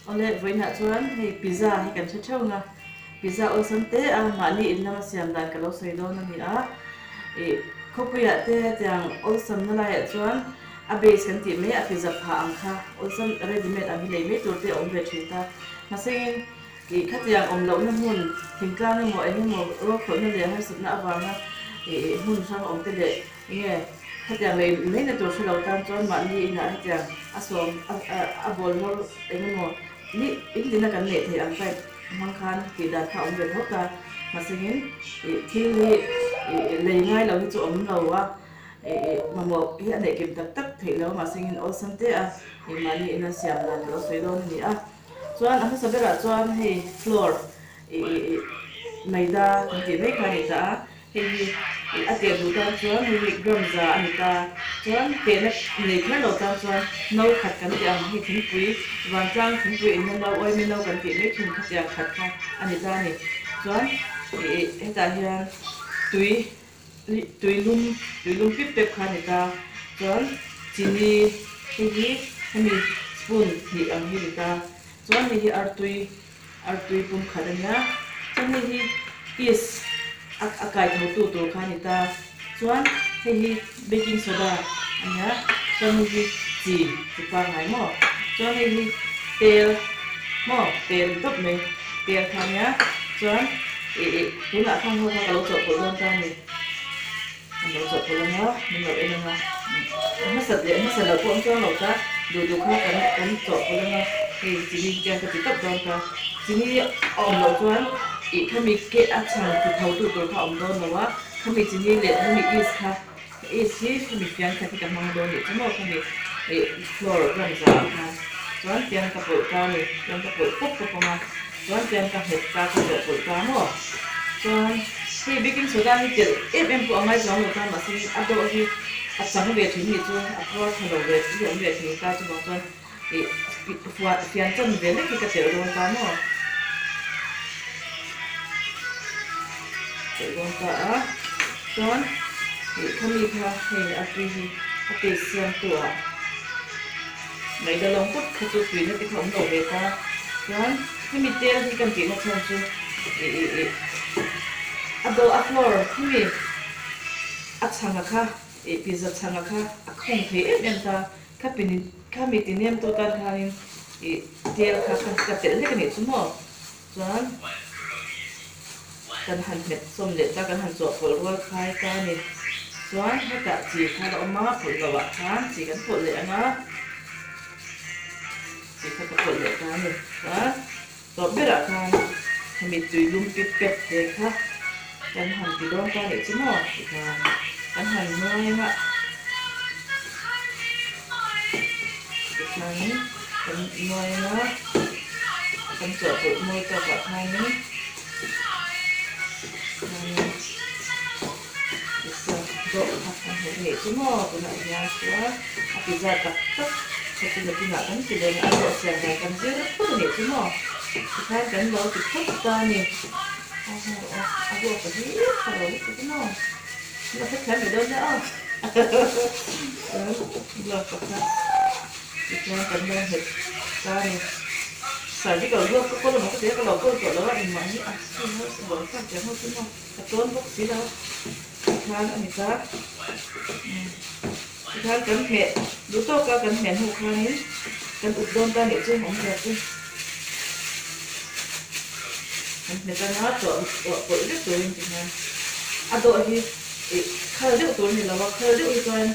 ole với nãy chuan hay pizza hay cần cho châu nga pizza ở sân té mà đi in làm xem đàn cái lẩu xoay đó nó đi không có ya té chẳng ở sân nó lại chuan base kan ti me pizza pha ang kha ở sân ready made anh lấy mấyตัวté ông về chúng ta mà xem khách hàng ông lẩu nó muốn thỉnh ca nó mọi nó một khởi nó để hay sụp nã vào nó muốn sang ông té để nghe khách hàng lấy mấy cáiตัวlẩu tan chuan mà đi nãy khách hàng asom bol nó anh nó ni in dina kan ne the ang kai mang khan ki da tha om ve thoka ma singin thil hi le ngai lo hi chu om lo wa ma mo hi ane kim tak tak thei lo ma singin ol sam te ma ni ina siam la lo soi don ni chuan a sabera chuan hei floor maida kan ti mai khani ta hei ate du ta chuan hei gram za ani ta chuan te na nei khar lo ta chuan no khat kan ti ang hi thing pui wang tang thing pui in lo oi mi no kan ti mai thing khat ya khat kha ani ta ni chuan heta hian tui lum pip pep khani ta chuan chini hemi spoon hi ang hi ta chuan hi artui pum khadanya chuan hi is akai tu khani ta chuan hi baking soda anya chuan hi chi pa ngai mo chuan hi tel top me tel khanya chuan tu na khang ho ka lo chop ko don ta ni lo chop ko lo mình lo en nga nó sat lo ko chuan lo ta du kha kan chop ko lo thì chỉ đi cái tập đoàn cả chỉ đi ông lâu chuan khi mình kết áp chàng thì thấu tụi tôi họ ông đôn mà khi mình chỉ đi lệ khi mình is khi mình phiền cái cái mang đôn để chúng nó khi mình floor làm ra ha chuan phiền cái bụi cao này phiền cái bụi phúc của mà chuan phiền cái hết cả cái bụi cao mà chuan khi baking soda thì chỉ em của ngay trong người ta mà xin áp độ thì áp chàng về thì mình chuan áp qua thay đổi về ví dụ về thì ta cho bọn chuan phiền chân về đấy cái tiểu đồ cá mà tiểu đồ cá chuan không đi theo thì ati xem tuổi mấy đứa lông cút không chịu tùy nó cái thống đổ về ta chuan khi mình tê thì cần tiền là chân chứ ado floor khi mình chăng kha pizza chăng kha không thấy em ta kami tinem to tan khain tel kha tel le ni chumo chuan kan han met som le ta kan han cho pol ro khai ta ni chuan heta chi kha da ma phul ga wa khan chi kan phul le anga chi kha phul le ta ni ha to bera khan mi tui lum pip pep le kha kan han ti don ta ni chumo kan han noi nga này cần nuôi nó cần sửa tự nuôi cho cả hai nữa độ hoặc là hệ số mò của lại nhà của thì ra tập tất thì bây giờ khi nào cũng chỉ để ăn độ sèn này cần giữ rất tốt hệ số mò thì hai cái đó thì tốt ta nè ăn độ phải hết rồi cái mò nó thích khá phải đơn nữa rồi Ikan kandang het kari. Saya kalau dua kalau mau dia kalau kalau ini mana asyik harus berkat jangan semua ketuan bok sila. Ikan anita. Ikan kan het. Dulu tu kan het hukan ini kan udon kan itu yang orang tu. Kan het kan tu itu tu yang kita. Ado lagi kalau dia tu ni lawa kalau dia itu kan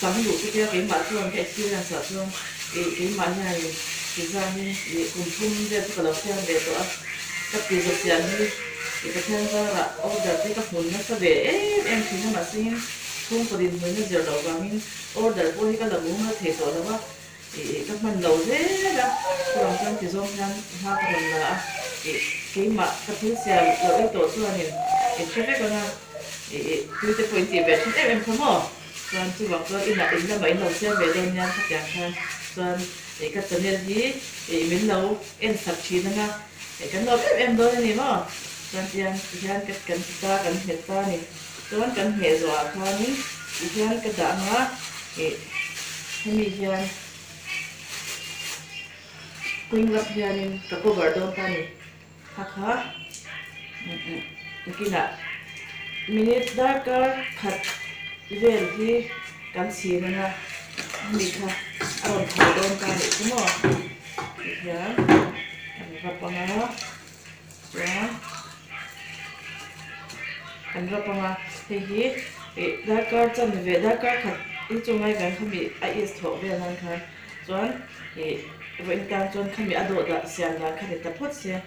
sắm đủ cái mặt luôn cái xưa là sợ luôn cái mặt này thì ra như cùng chung ra cái đầu tiên để tụi các cái vật tiền đi thì cái thêm ra là order cái các món nó sẽ về em thì nó mà xin không có điện mới nó giờ đầu vào mình order của cái là muốn nó thể rồi đó thì các mình đầu thế đó còn trong thì giống như hoa còn là cái mặt các thứ xe là cái tổ cho nên cái cái con là tôi sẽ phải tìm về cho em không hả chuan chu wang chuan ina mai lo siam ve don yan kha tyang khan chuan ka channel hi min lo en sak thi na nga kan lo em do ni mo chuan hian kan ta kan he ta ni chuan kan he zo a kha ni hian ka da nga hemi hian queen lap hianin ka cover don ta ni hakha kina minute darkar khat vel hi kan si na mi kha aron thau don ta ni kumo ya kan rapanga ya kan rapanga hi darkar chan ve darkar khat I chungai kan khami a is tho ve nan kha chuan rin tang chuan khami ado da sian dan khani ta phot se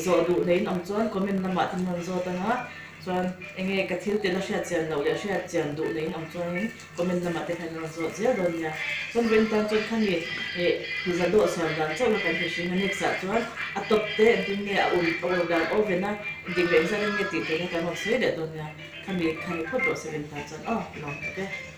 zo du nein am chuan comment lama tin man zo ta na chuan enge ka thil te na sha chen lo le sha chen du nein am chuan comment lama te khan zo je don ya chuan rin tang chuan khami hi za do sian dan chaw kan hi shin next sa chuan a top te din ne a ul dan ovena ding le sa nge ti te na kan ho se de don ya khami phot ro 7,000 oh no okay